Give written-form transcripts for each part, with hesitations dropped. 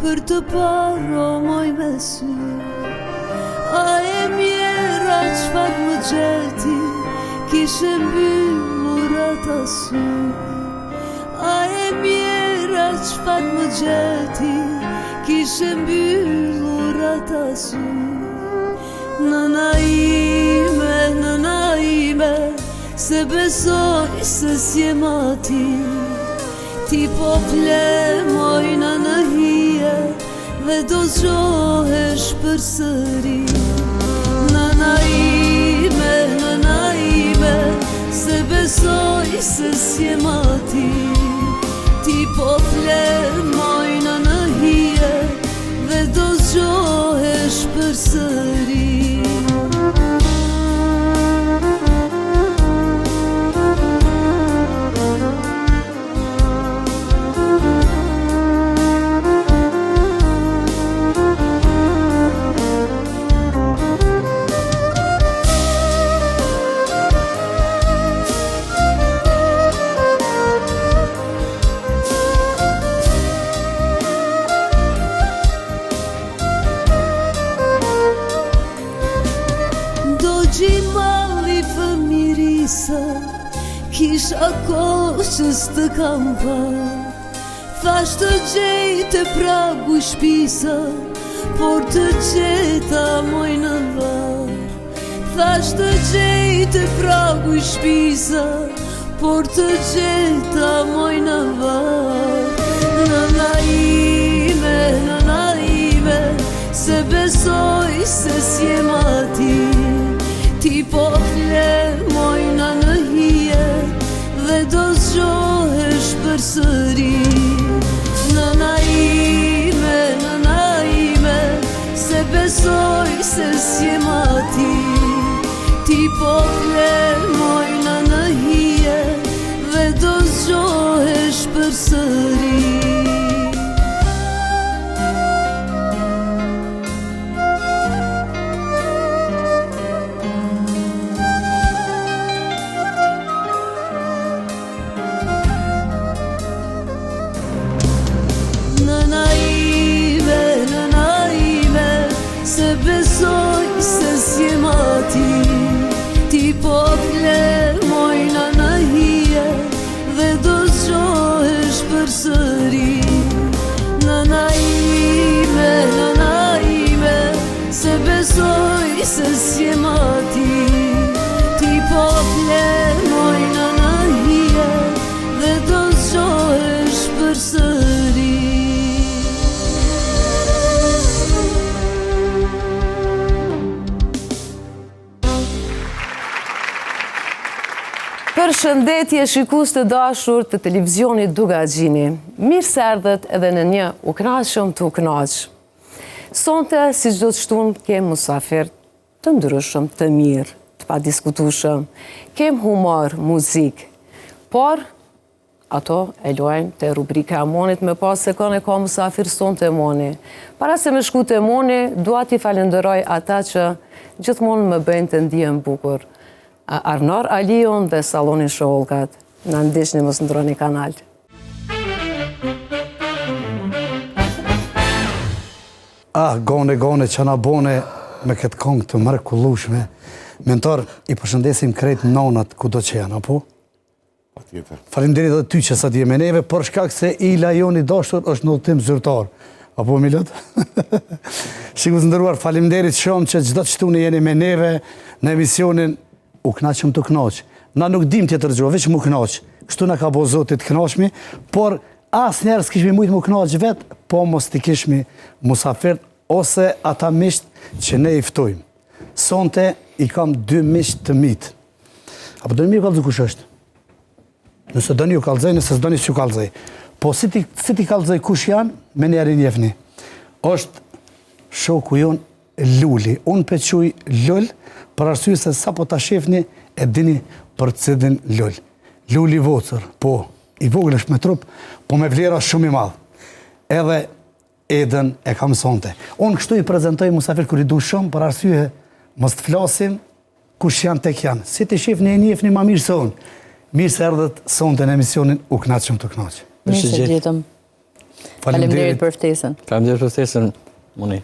për të parë moj me sy. A e mjera çfar më gjeti, kishe mbyllur ata sy. A e mjera çfar më gjeti, kishe mbyllur ata sy. Nëna ime, se besoj se s'jem ati. Ti po flemoj në hije dhe do zgjohesh përsëri. Nëna ime, se besoj se s'jem ati. Ti po flemoj në hije dhe do zgjohesh përsëri. Gjimali fëmirisa, kisha kohë që s'të kam pa. Thash të gjejtë e pragu shpisa, por të gjeta moj në var. Thash të gjejtë e pragu shpisa, por të gjeta moj në var. Nëna ime, se besoj se s'jem ati. Ti po flemoj në hije dhe do zgjohesh përsëri. Nëna ime, se besoj se s'jem ati. Ti po flemoj në hije dhe do zgjohesh përsëri. Nëna ime, se besoj se s'jem ati. Ti po flemoj në hije dhe do zgjohesh përsëri. Nëna ime, se besoj se s'jem ati. Ti po flemoj në hije dhe do zgjohesh përsëri. Përshëndetje shikues të dashur të televizionit Dugaxhini. Mirë se erdhët edhe në një u kënaqshëm të u kënaq. Sonte, si çdo të shtunë, kem musafir të ndryshëm, të mirë, të padiskutueshëm. Kem humor, muzikë. Por ato e luajnë te rubrika e Monit, me pas se kanë ka musafir sonte Moni. Para se me shku te Moni, dua t'i falenderoj ata që gjithmonë më bëjnë të ndihem bukur. Arnar Alion dhe Sallonin Shollkat. Në ndishni mos ndroni kanal. Gone, që na bone me këtë kongë të mrekullueshme. Mentor, i përshëndesim krejt nonat ku do që janë, apo? Faleminderit edhe ty që sa t'je me neve, por shkak se ila joni dashur është në udhëtim zyrtar. Apo, Milot? Shikues të nderuar, faleminderit shumë që çdo të shtuni jeni me neve në emisionin U knaqëm të knaq. Na nuk dim tjetër gjë, veç mu knaq. Kështu na ka bo Zoti të knaqmi, por asnjëherë s'kishmi mujt mu knaq vet, po mos t'i kishmi musafir ose ata misht që ne i ftojmë. Sonte i kam 2 misht të mit. Apo do një kallëzë kush është? Nëse do një u kallëzëj, nëse s'do një s'ju kallëzëj. Po si ti kallëzëj kush janë, me njerë i njefni. Është shoku jon Luli. Unë pe quj Lull, për arsye se sa po ta shefni e dini për cilin Lull. Luli Vocër, po, i vogël është me trup, po me vlera shumë i madh. Edhe Edën e kam sonte. Unë kështu i prezentoj musafir kur i du shumë, për arsye mos të flasim kush janë tek janë. Si të shefni e njefni ma mirë se unë. Mirë se erdhët sonte në emisionin U knaqëm të knaq. Mirë se gjetëm. Faleminderit për ftesën. Faleminderit për ftesën, Muni.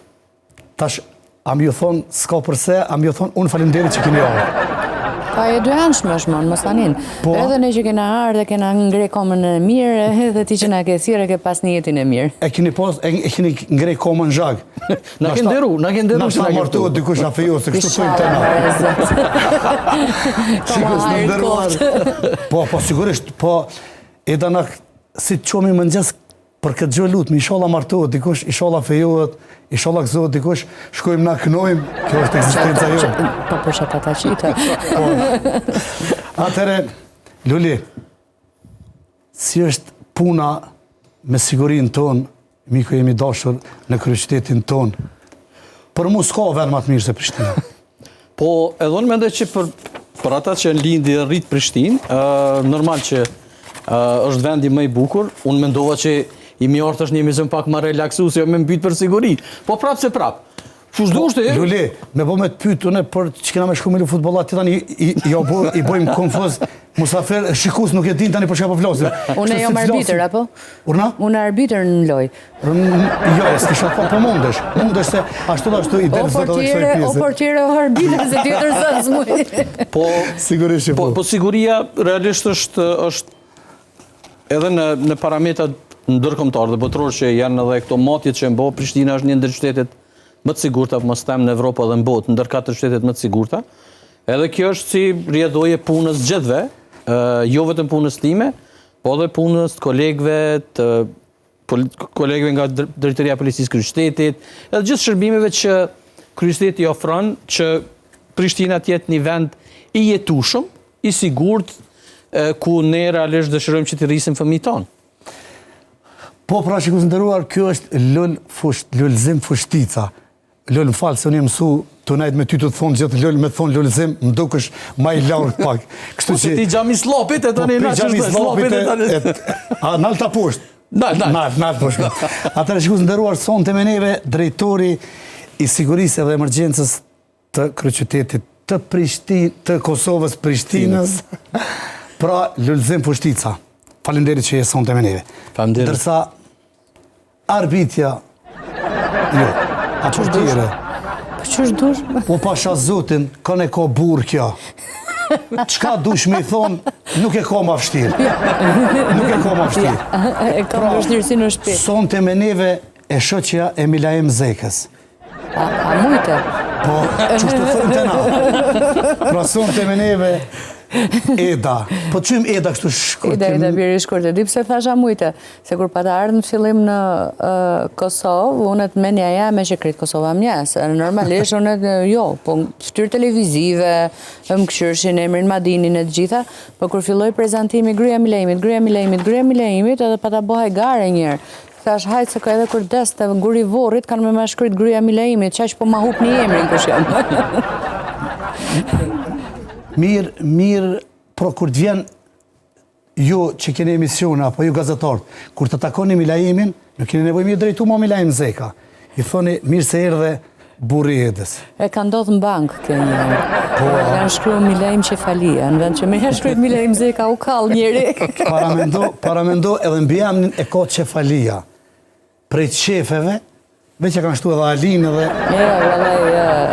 Tash, a mi ju thonë, s'ka përse, a mi ju thonë, unë faleminderit që keni ardhur. Pa e dy anshme është mon, mos tanin. Edhe ne që kena ardhur dhe kena ngre komën e mirë, edhe ti që na ke thirrë ke pas një jetin e mirë. E keni keni ngre komën zhag. Na ke nderu. Na martohet dikush na fejo se kështu thonë tani. Po, sigurisht, po edhe na si të çomi mëngjes për këtë gjë lutmi, inshallah martohet dikush, inshallah fejohet, inshallah gëzohet dikush, shkojmë na kënojmë, kjo është ekzistenca jote. Po për shatata qita. Atëre, Luli, si është puna me sigurinë tonë, miku jemi dashur në kryeqytetin tonë, për mu s'ka vend më të mirë se Prishtina. Po, edhe unë mendoj që për ata që lindi dhe rrit Prishtinë, normal që është vendi më i bukur, unë mendova që i mjort është një emision pak më relaksues, jo me mbyt për siguri. Po prap se prap. Luli, me po me të pyt, une për që kena me shku me lu futbollat, ti tani i bojmë konfuz, Musafer, shikus nuk e din tani për çka po flasim. Unë jam arbitër, apo? Urna? Unë arbitër në loj. Jo, s'kisha po mundesh se ashtu i delës do të kësoj pjesë. O portiere o arbitër, se tjetër sa s'muj. Po, sigurisht po. Po siguria realisht është edhe në parametrat ndërkombëtar dhe botror që janë edhe këto matjet që mbo, Prishtina është një ndër qytetet më të sigurta, mos them në Evropë dhe në botë, ndër 4 qytetet më të sigurta. Edhe kjo është si rrjedhoje punës gjithve, jo vetëm punës time, po edhe punës të kolegëve nga Drejtoria e Policisë Kryeqytetit, edhe gjithë shërbimeve që kryqyteti ofron që Prishtina të jetë një vend i jetueshëm, i sigurt, ku ne realisht dëshirojmë që të rrisim fëmijët tonë. Po, pra që kusë ndëruar, kjo është lullëzim fushtica. Lullë më falë, se unë jë mësu të najtë me ty të thonë gjithë lullë, me thonë lullëzim, më duke është ma i laurë pak. Po se ti gjami slopit e të një nga që është slopit e të një. A, nalë të poshtë. Nalë poshtë. Atër që kusë ndëruar, sonë të meneve, drejtori i sigurisë dhe emergjencës të kryeqytetit të Kosovës, Prishtinës, pra lullëzim fushtica. Falenderit që je sonë të meneve. Dërsa arbitja, jo, a që është dire? Po që është dush? Po pasha zotin, kanë e ka burë kja. Qka dush me i thonë, nuk e ka ma vështirë. Nuk e ka ma vështirë. E ka ma vështirë si në shpi. Sonë të meneve e shoqja e Milaim Zekës. A mujte? Po, që është të thëmë të na. Pra sonë të meneve Eda. Po të qëjmë Eda kështu shkurtim? Eda bjeri shkurtim. Di pse thasha mujte, se kur pa të ardhë në fillim në Kosovë, unët menja jame që kretë Kosova mjes. Normalisht unët jo, po ftyrë televizive, më këshyrshin, emrin Madinin e të gjitha, po kur filloj prezentimi Gruaja Milaimit, edhe pa të bëhaj gare njërë. Thash, hajtë se ka edhe kur des të guri vorrit, kanë me ma shkryt Gruaja Milaimit, qaq po ma hup një emrin kush jam. Mirë, pro kur të vjen ju që keni emisiona, apo ju gazetarët, kur të takoni Milaimin, nuk keni nevoj mirë drejtu ma Milaim Zeka. I thoni, mirë se erdhe burri Edës. E ka ndodhë në bankë, kjo njërë. Kanë shkru Milaim Qefalia, në vend që me e shkrujt Milaim Zeka u kallë njëri. Paramendo edhe mbi emrin e ka Qefalia. Prej qefeve, veç e kanë shtu edhe Alinë dhe...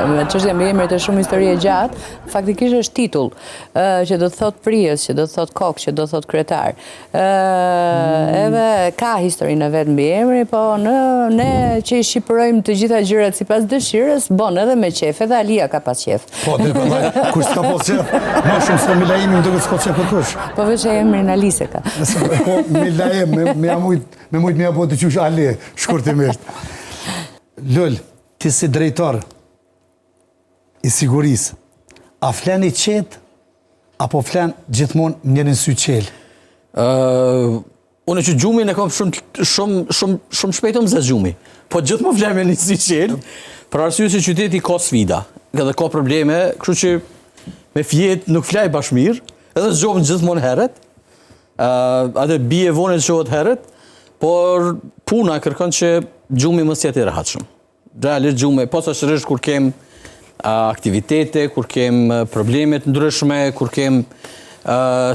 Me qështja me emrit e shumë historie gjatë, faktikisht është titull, që do të thot prijes, që do të thot kokë, që do të thot kretar. Edhe ka historinë e vetë mbi emri, po ne që i shqipërojmë të gjitha gjyrat si pas dëshirës, bon edhe me qef, edhe Alia ka pas qef. Po, dhe përlaj, kur s'ka pas qef, ma shumë se Milaimi më duke s'ka qef kërkush. Po veç e emrin Alise ka. Po, Milaim, me mujtë me apo të qush Ali, shkurtimisht. Lull, ti si drejtor i sigurisë, a flen i qetë, apo flen gjithmonë njërin sy qelë? Unë që gjumin e kom shumë shpejtëm zë gjumi, po gjithmonë flen me një sy qelë, për arsye se qyteti ka sfida, edhe ka probleme, kështu që me fjetë nuk flaj bashmir, edhe zgjohën gjithmonë heret, atë bie vonë qohet heret, por puna kërkon që gjumi mos jetë i rehatshëm. Realisht gjumi, posaçërisht kur kem aktivitete, kur kem probleme të ndryshme, kur kem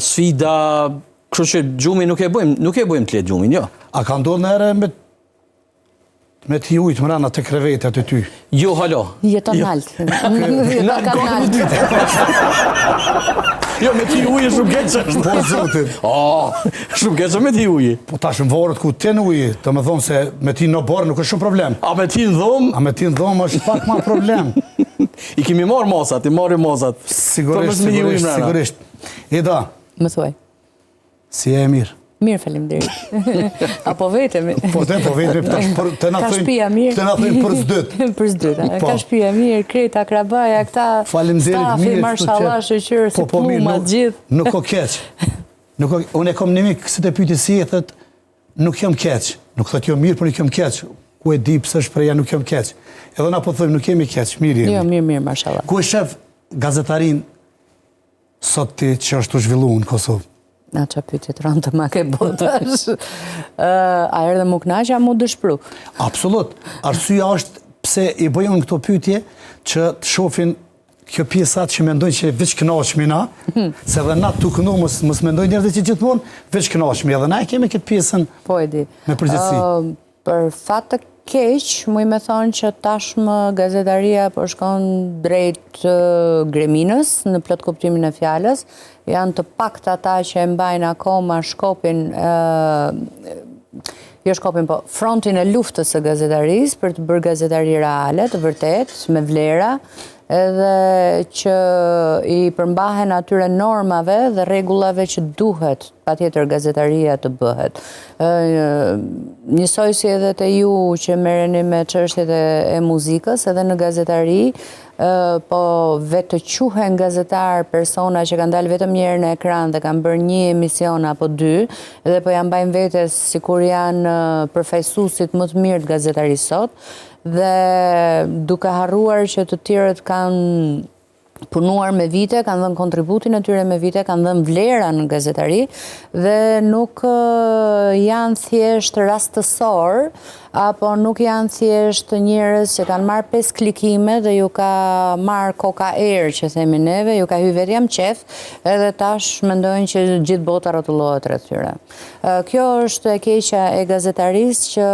sfida, kështu që gjumi nuk e bëjmë të letë gjumin, jo. A ka ndodhur në herë me me t'i ujtë mrena të krevetet e ty. Jo, halo. Jeton nalt. Jeton nalt. Jo, me t'i ujë shumë keqë është. Po, zotit. Shumë keqë me t'i ujë. Po tash në vorët ku ti në ujë, të më thonë se me ti në borë nuk është shumë problem. A me t'i në dhomë? A me ti në dhomë është pak ma problem. I kemi marrë mosat, i marrë mosat. Sigurisht. Ida. Më thuaj. Si e mirë? Mirë, faleminderit. Apo vetemi. Po vetemi, të na Ka thëjmë shtëpia mirë. të na thëjmë për s'dyt. Për s'dyt. Po. Ka shtëpia mirë, kreta, krabaja, këta stafi, marshallah, shoqërë, si pluma, gjithë. Nuk o keq. Unë e kom një mikë, kësë të pyti si e thët, nuk jam keq. Nuk thët jo mirë, për nuk jam keq. Ku e di pësë shpreja nuk jam keq. Edhe na po thëmë, nuk jemi keq, mirë jemi. Jo, mirë, marshallah. Ku e shef gazetarin sot ti që është të zhvillu në Kosovë? Na që pytit rënë të ma ke botash. A erë dhe mu knaqja mu dëshpru? Absolut. Arsyeja është pse i bëjmë këto pyetje që të shofin kjo pjesat që mendojnë që veç kënaqemi na, se edhe na tu kënu mos mendojnë njerëzit që gjithmonë veç kënaqemi, edhe na e kemi këtë pjesën Po e di. me përgjithësi. Për fat të keq, mu i me thonë që tashmë gazetaria po shkon drejt greminës në plot kuptimin e fjalës. Janë të pakta ata që e mbajnë akoma shkopin, jo shkopin, po frontin e luftës së gazetarisë për të bërë gazetari reale, të vërtet, me vlera, edhe që i përmbahen atyre normave dhe rregullave që duhet patjetër gazetaria të bëhet. Njësoj si edhe të ju që merreni me çështjet e muzikës, edhe në gazetari, po vetë të quhen gazetar persona që kanë dalë vetëm një herë në ekran dhe kanë bërë një emision apo dy, dhe po janë bajnë vetes sikur janë përfaqësuesit më të mirë të gazetarisë sot, dhe duke harruar që të tjerët kanë punuar me vite, kanë dhënë kontributin e tyre me vite, kanë dhënë vlera në gazetari dhe nuk janë thjesht rastësor, apo nuk janë thjesht njerëz që kanë marrë 5 klikime dhe ju ka marrë koka erë që themi neve, ju ka hyrë vetë jam qef, edhe tash mendojnë që gjithë bota rrotullohet rreth tyre. Kjo është e keqja e gazetarisë që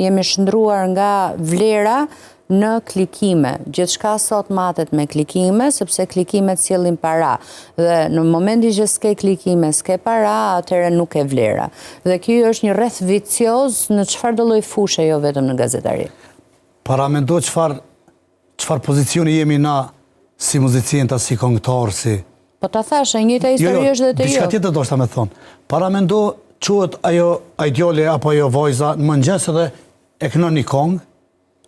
jemi shndruar nga vlera në klikime. Gjithçka sot matet me klikime, sepse klikimet sjellin para. Dhe në momentin që s'ke klikime, s'ke para, atëherë nuk ke vlera. Dhe ky është një rreth vicioz në çfarëdo lloj fushe, jo vetëm në gazetari. Paramendo çfarë pozicioni jemi na si muzicienta, si këngëtar, si... Po ta thash, e njëjta histori është dhe te diçka tjetër do shta me thonë. Paramendo quhet ajo ideale apo ajo vajza në mëngjes edhe e kënon një kongë,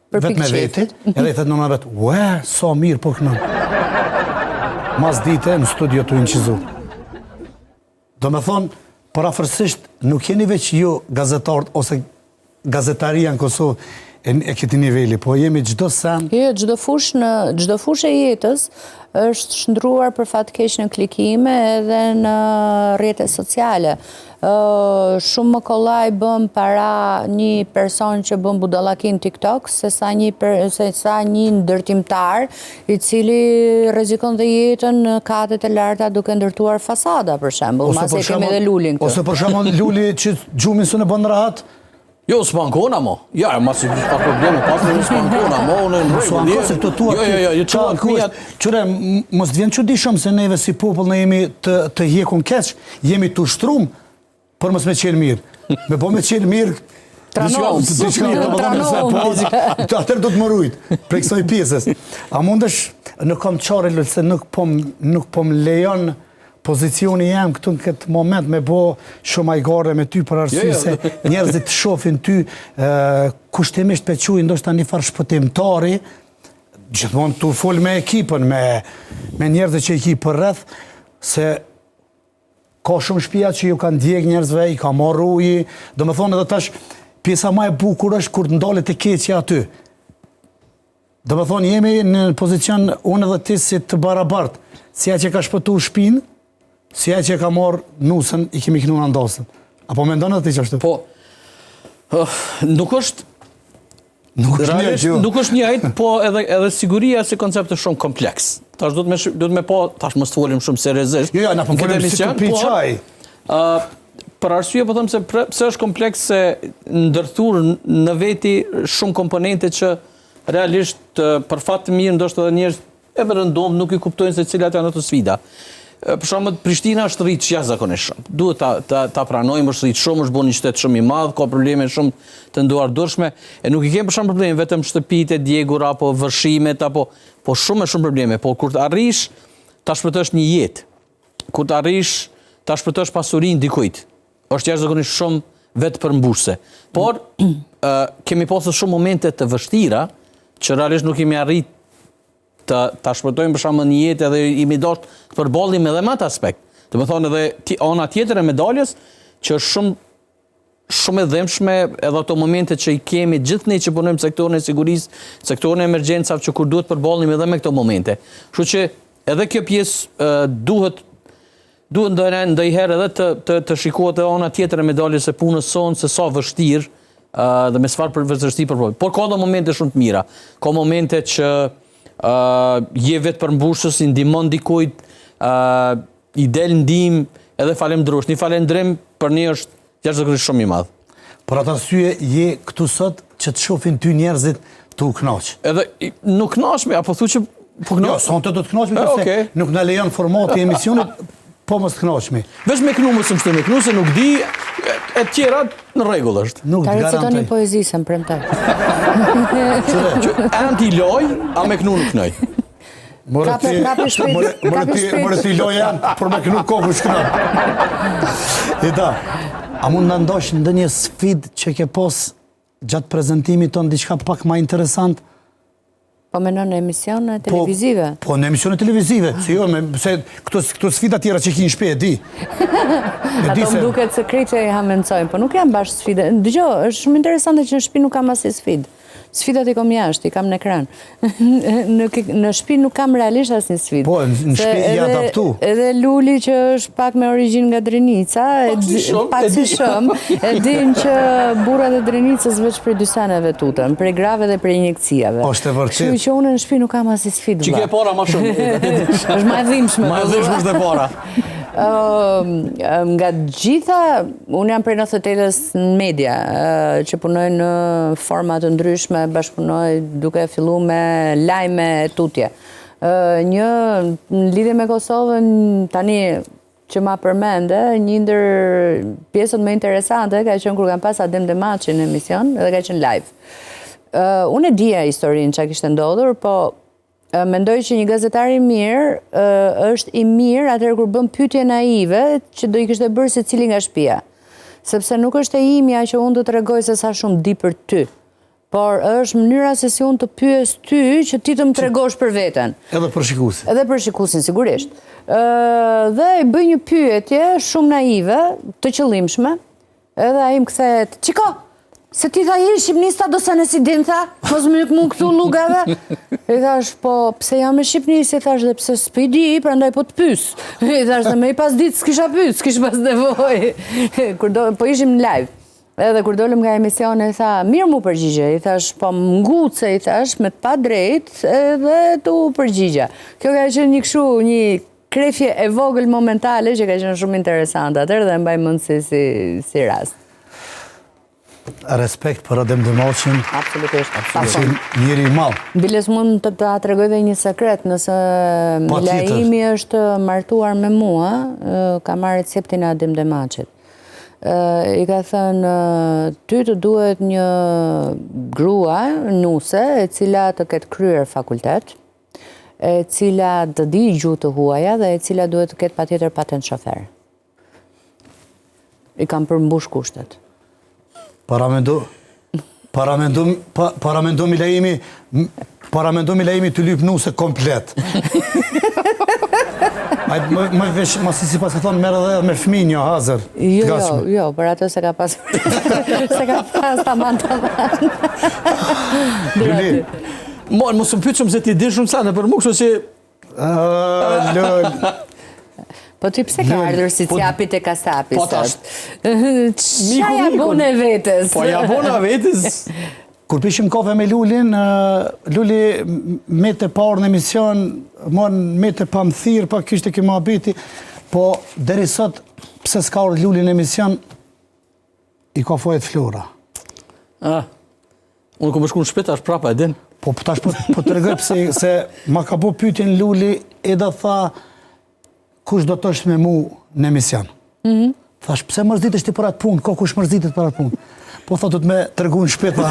vetë me veti, edhe i thëtë nëna vetë, ue, sa mirë po kënon. Mas dite në studio të inqizu. Do me thonë, parafërsisht, nuk jeni veç ju gazetarët ose gazetaria në Kosovë e këti nivelli, po jemi gjdo sen... Jo, gjdo fush e jetës është shndruar për fat keq në klikime edhe në rrjetet sociale. Shumë më kollaj bëm para një person që bëm budallakin TikTok se sa një ndërtimtar i cili rrezikon dhe jetën në katet e larta duke ndërtuar fasada, për shembull, mase kemi edhe Lulin këtu. Ose për shembull Luli që gjumin së në bën rahat. Jo, s'pankona mo. Ja, ma si pa probleme, pas në s'pankona mo, në s'pankona se këto tuat... Qëre, mos t'vjen që di shumë se neve si popull në jemi të hjekun keq, jemi të ushtrum për mos me qenë mirë. Me po me qenë mirë... Atër do të më rujt, prej kësoj pjesës. A mundesh, nuk kam qare, se nuk po më lejon pozicioni jam këtu në këtë moment me bo shumë ajgare me ty për arsye se njerëzit të shofin ty kushtimisht pe quj ndoshta një farë shpëtimtari, gjithmonë të fol me ekipën, me njerëzit që i ki për rreth, se ka shumë shtëpia që ju kanë djeg njerëzve, i ka marrë uji, do me thonë edhe tash pjesa ma e bukur është kur të ndalet e keqja aty. Do me thonë jemi në pozicion unë edhe ti si të barabartë, si a që ka shpëtu shpinë, si e që ka morë nusën, i kemi kënu në ndosën. Apo me ndonë dhe ti që është? Po, nuk është një ajtë, po edhe siguria si koncept është shumë kompleks. Tash do të me po, tash më së folim shumë seriozisht. Jo, na po folim si të pi qaj. për arsye po them se pse është kompleks se ndërthur në veti shumë komponente që realisht për fat të mirë ndoshta edhe njerëz e rëndom nuk i kuptojnë se cilat janë ato sfida. Për shembull, Prishtina është rritë jashtëzakonisht shumë. Duhet ta pranojmë, është rritë shumë, është bën një qytet shumë i madh, ka probleme shumë të nduardorshme, e nuk i kemi për shembull probleme vetëm shtëpitë e djegur apo vërshimet apo shumë probleme, por kur të arrish ta shpëtosh një jetë, kur të arrish ta shpëtosh pasurinë dikujt, është jashtëzakonisht shumë vetë përmbushse. Por kemi pasur shumë momente të vështira që realisht nuk kemi arritë ta shpëtojmë për shembull një jetë edhe jemi dashur të përballim edhe me atë aspekt. Do të thonë edhe ana tjetër e medaljes që është shumë e dhëmshme edhe ato momente që i kemi gjithë ne që punojmë në sektorin e sigurisë, sektorin e emergjencave që kur duhet përballim edhe me këto momente. Kështu që edhe kjo pjesë duhet ndonjëherë edhe të shikohet edhe ana tjetër e medaljes së punës sonë se sa vështirë dhe me çfarë vështirësi përballim. Por ka edhe momente shumë të mira. Ka momente që je vetë përmbushës, i ndihmon dikujt, i del ndihmë edhe falemndrosh. Një falendrim për ne është jashtëzakonisht shumë i madh. Për atë arsye je këtu sot që të shohin ty njerëzit të u kënaq. Edhe nuk kënaqemi apo thu që po kënaq. Jo, sonte do të kënaqemi sepse nuk na lejon formati i emisionit, po mos të kënaqemi. Veç me kënu mos më kënu se nuk di e tjera në rregull është. Nuk Ta të recitoni garantoj. poezi se më premtoj. Anti-loj, a me kënu nuk kënoj. More ti loja, por me kënu kohë shkënaq. Ida, a mund na ndosh ndonjë sfidë që ke pas gjatë prezantimit ton diçka pak më interesant? Po menon në emisione televizive? Po në emisione televizive, se jo, se këto sfida tjera që ki në shpe, e di. Ato më duket se krejt që i hamencojnë, po nuk janë bashkë sfide. Dëgjo, është shumë interesante që në shtëpi nuk kam asnjë sfidë. Sfidat i kam jashtë, i kam në ekran. Në shtëpi nuk kam realisht asnjë sfidë. Po, në shtëpi i adaptu. Edhe Luli që është pak me origjinë nga Drenica, pak si shumë, e din që burrat e Drenicës veç prej dy seneve tutën, prej grave dhe prej injekcijave. Është e vërtetë. Kështu që unë në shtëpi nuk kam asnjë sfidë. Që ke para më shumë. Është më e dhimbshme. Më e dhimbshme është e para. Nga gjitha, unë jam prej 98-s në media, që punoj në forma të ndryshme, bashkëpunoj duke filluar me lajme e tutje. Një në lidhje me Kosovën, tani që ma përmende, një ndër pjesët më interesante ka qenë kur kam pas Adem Demaçi në emision dhe ka qenë live. Unë e dija historinë që kishte ndodhur, po mendoj që një gazetar i mirë është i mirë atëherë kur bën pyetje naive që do i kishte bërë secili nga shtëpia. Sepse nuk është e imja që unë do të tregoj se sa shumë di për ty, por është mënyra se si unë të pyes ty që ti të më tregosh për veten. Edhe për shikuesin. Edhe për shikuesin, sigurisht. Dhe i bëj një pyetje shumë naive, të qëllimshme, edhe ai më kthehet, "Çiko, se ti tha jeri shqipnista do sa nësi din tha, mos më nuk mund këtu lugave." I thash, po pse jam me shqipnis, i thash dhe pse s'pi di, prandaj po të pys. I thash dhe me i pas ditë s'kisha pys, s'kish pas nevojë. Po ishim në live. Edhe kur dolëm nga emisione, i tha, mirë mu përgjigje, i thash, po më nguce, i thash, me të pa drejt, edhe tu përgjigja. Kjo ka qenë një këshu, një krefje e vogël momentale, që ka qenë shumë interesante atër dhe mbaj mundësi si rast. Respekt për Adem Demaçin. Absolutisht. Është njëri i madh. Biles mund të ta tregoj dhe një sekret, nëse Milaimi është martuar me mua, ka marrë receptin e Adem Demaçit. I ka thënë, ty të duhet një grua nuse, e cila të ketë kryer fakultet, e cila të di gjuhë të huaja dhe e cila duhet të ketë patjetër patent shofer. I kam përmbush kushtet. Paramendo Milaimi të lyp nuse komplet. Ma si pas ka thonë merë edhe me fëmijë një hazër. Jo, për atë se ka pas ta mantavan. Luli. Mos më pyet shumë se ti di shumë sa në për mua, kështu që Lul. Po ti pse ka ardhur si capi te kasapi sot? Qa ja bune vetes? Po ja bona vetes. Kur pishim kafe me Lulin, Luli me të parë në emision, me të pa më thirë, pa kishte këma abiti, po deri sot, pse s'ka ardhur Luli në emision, i ka fajet Flora. Unë ku më shku në shpeta, është prapa e din. Po tash po të regoj pëse se ma ka po pyetjen Luli edhe tha kush do të është me mu në emision. Thash pse mërzitesh ti për atë punë, ka kush mërzitet për atë punë. Po tha do të me të regu në shpeta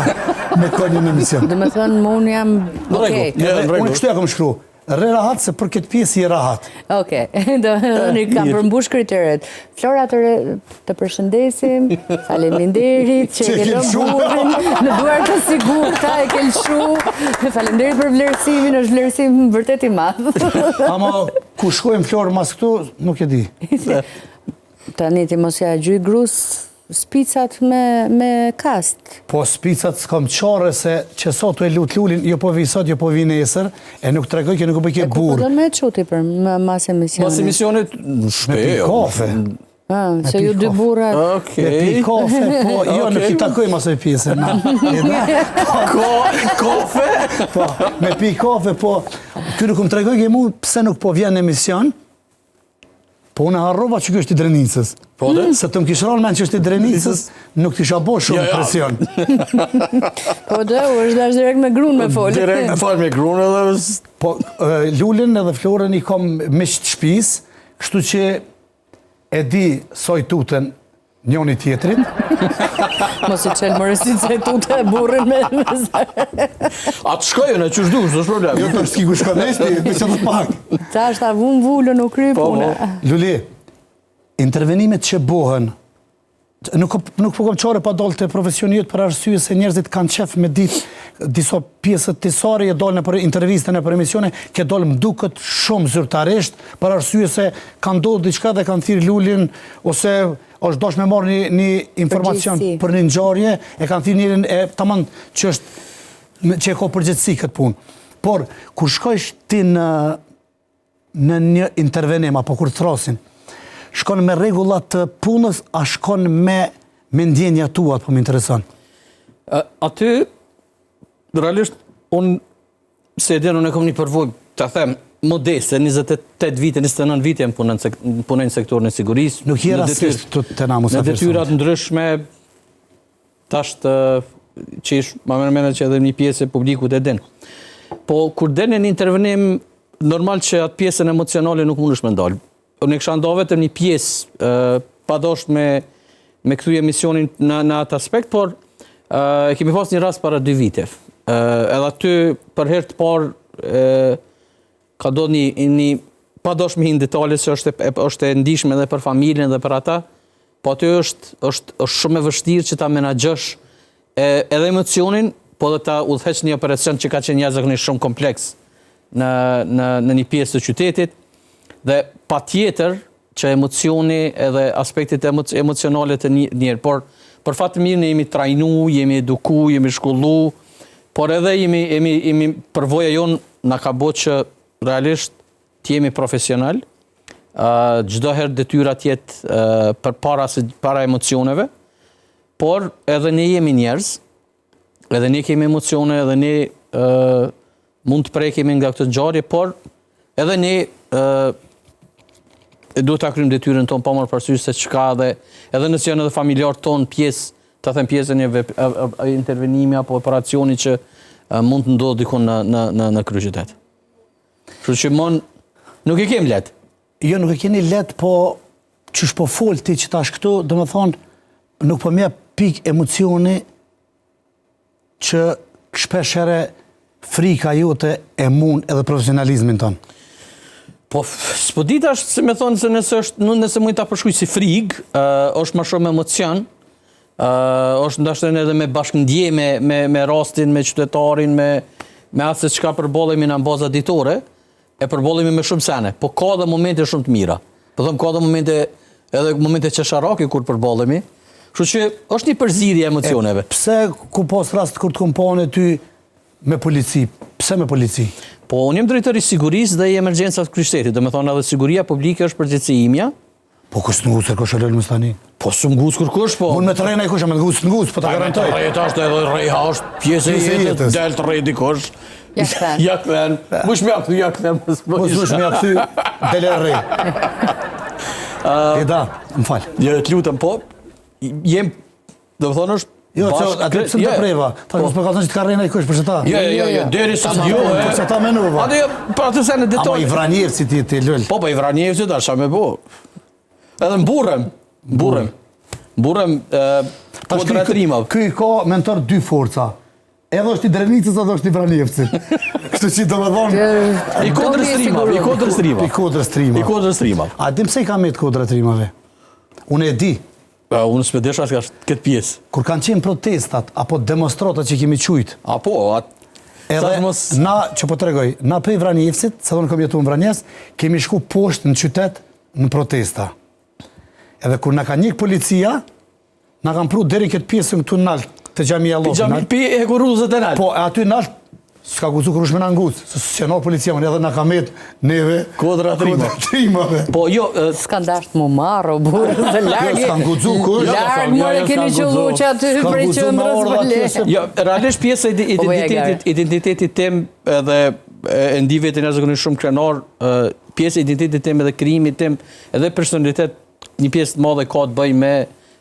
me koni në emision. Dhe me thënë, më unë jam... Okej. Unë kështu ja kam shkru. Re rahat se për këtë pjesë i rahat. Okej, unë kam përmbush kriteret. Flora, të përshëndesim, faleminderit që e ke lënë burrin në duar të sigurta, e ke lëshu. Faleminderit për vlerësimin, është vlerësim vërtet i madh. Ama ku shkojmë Florë mas këtu, nuk e di. Tani ti mos ja gjyj grus spicat me kast. Po spicat s'kam qare se që sot e lut Lulin, jo po vi sot, jo po vi nesër, e nuk tregoj që nuk po ke Ku burr. do me quti për mas emisionit? Mas emisionit, Me pi kafe. Se ju dy burrat... Me pi kafe, po, jo, nuk i takojmë asoj pjesë. Kafe? Po, me pi kafe, po, kjo nuk më tregoj që mu pse nuk po vjen në emision, po unë harrova që kjo është i Drenicës. Po dhe? Se të më kishë rallë men që është i Drenicës, nuk t'isha bo shumë presion. Po dhe, u është dash direkt me grun me folë. Direkt me folë me grun edhe... Po, Lulin edhe Florën i kam miq të shtëpis, kështu që e di soj tuten njoni tjetrit. Mos i qelë mërësit se tute burrin me Atë shkojën e qështë dush, është problem. Jo të s'ki ku shkon nesti, të që të pak. Ta është ta vun vullën u kry puna. Luli, intervenimet që bohen, nuk po kom qare pa dollë të profesionit për arsye se njerëzit kanë qef me ditë disa pjesët tisari e dollë në për intervistën e për emisione, ke dollë më duket shumë zyrtarisht për arsye se kanë do diçka dhe kanë thirë Lulin, ose është dosh me marrë një informacion për një ngjarje, e kanë thirë njërin e tamam që e ka përgjithësi këtë punë. Por, kur shkojsh ti në një intervenim, apo kur thrasin, shkon me rregullat të punës, a shkon me ndjenja tua, po më intereson? Aty, realisht, unë, se edhe unë e kom një përvojë, të them, modeste, 28 vite, 29 vite jam punoj në sektorin e sigurisë. Nuk je rasist të na mos në detyrat ndryshme, tash që ish, ma mene që edhe një pjesë e publikut e din. Po, kur den një intervenim, normal që atë pjesën emocionale nuk mund është me ndalë. Unë e kësha ndohë vetëm një pjesë, pa dosht me këthuj emisionin në atë aspekt, por e kemi pas një rast para 2 vite. Edhe aty, për herë të parë, ka do një pa dosh me hinë detale se është e ndishme edhe për familjen dhe për ata, po aty është shumë e vështirë që ta menaxhosh edhe emocionin, po dhe ta udhëheq një operacion që ka qenë jashtëzakonisht shumë kompleks në një pjesë të qytetit, dhe pa tjetër që emocioni edhe aspektit emocionale të njerë, por për fatë mirë ne jemi trajnu, jemi eduku, jemi shkollu, por edhe jemi përvoja jonë na ka bo që realisht të jemi profesional, çdo herë detyrat jetë para emocioneve, por edhe ne jemi njerëz, edhe ne kemi emocione, edhe ne mund të prekemi nga këtë ngjarje, por edhe ne duhet ta kryejmë detyrën tonë pa marrë parasysh se çka dhe edhe nëse janë edhe familjarët tonë pjesë, ta them pjesën e intervenimi apo operacioni që mund të ndodhë dikun në kryeqytet. Kështu që nuk e kem lehtë. Jo, nuk e keni lehtë, po çish po fol ti që tash këtu, domethënë nuk po më pik emocioni që shpeshherë frika jote e mund edhe profesionalizmin ton. Po, s'po di tash se me thonë se nëse mund ta përshkruaj si frikë, është më shumë emocion, është ndoshta edhe me bashkëndje me rastin, me qytetarin, me atë se çka përbollemi në baza ditore, e përbollemi me shumë sene, po ka dhe momente shumë të mira. Po them ka dhe momente qesharake kur përbollemi. Kështu që është një përzierje e emocioneve. Pse ku pas rast kur të kompone ty me polici? Pse me polici? Po, unë jem drejtori i sigurisë dhe i emergjencat të kryeqytetit, domethënë edhe siguria publike është përgjegjësi imja. Po kush të ngusë kush alol më tani? Po s'u ngus kërkosh, po. Unë me trena i kush me ngus, po ta garantoj. Rrejta është edhe rreja është pjesë e jetës, del të rrej dikosh. Ja kthen. Mush më kthy, ja kthen. Mush më kthy, del e rrej. Eda, më fal. Jo, të lutem, po. Jem Do më thonë është... Jo, atë pësën të preva. Ta kësë përkazën që të karrena i kësh për që ta. Jo, deri sa jo, për që ta menuva. Pra të se në detoj... Ama i Vranjevci ti lull. Po, i Vranjevci ta, shka me po. Edhe mburem kodra trimav. Këj ka mentor dy forca. Edhe është i Drenicës, edhe është i Vranjevci. Kështu që do me thonë... I kodrës trimav. A dim se i ka me të kodrë trimave? Unë e di. Unë s'me desha këtë pjesë. Kur kanë qenë protestat, apo demonstratat që kemi qujtë, edhe na, që po të regoj, na prej Vranjevcit, sa do në kom jetu në Vranjevc, kemi shku poshtë në qytet në protesta. Edhe kur na ka njëk policia, na kanë pru deri këtë pjesën këtu nalë, të Gjamia Lopë. Pi e kuruzët e nalë. Po, aty nalë, s'ka guzu kërrush me në ngucë, se që në policia më edhe na ka met neve kodra trimave. Po, jo... S'ka ndasht mu marë, o burë, dhe largë... S'ka guzu kush. Largë mërë keni qëllu që aty prej qëndrës për le. Jo, realisht pjesë identitetit tem edhe e ndi vetin e zëgënë shumë krenar, pjesë identitetit tem edhe krimit tem, edhe personalitet një pjesë madhe ka të bëj me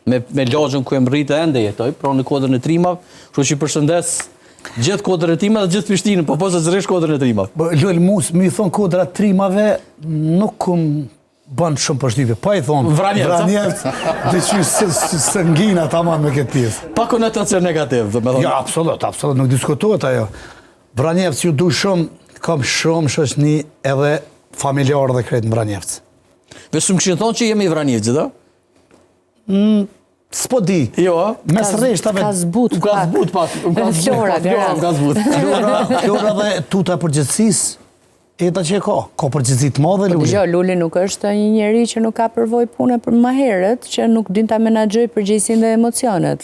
lagjën ku e më rritë e ende jetoj, pra në kodrën e trimav, kështu që përshëndes gjithë kodrën e trimave dhe gjithë Prishtinën, po se zëresh kodrën e trimave. Lull mus, mi thonë kodrën e trimave, nuk këmë banë shumë përshtypje. Pa i thonë Vranjevc, dhe që së ngina ta manë me këtë pjesë. Pa konotacion negativ, dhe me thonë. Ja, absolut, nuk diskutohet ajo. Vranjevc ju du shumë, kam shumë shoqni edhe familjarë dhe kretë në Vranjevc. Vesë më këshin thonë që jemi i Vranjevci, da? S'po di. Jo, mes rreshtave. Ka zbut. Flora, Flora dhe tuta përgjithësis, eta që e ka përgjithësit madhe Luli. Jo, Luli nuk është një njeri që nuk ka përvoj pune për më herët, që nuk din ta menaxhoj përgjegjësinë dhe emocionet.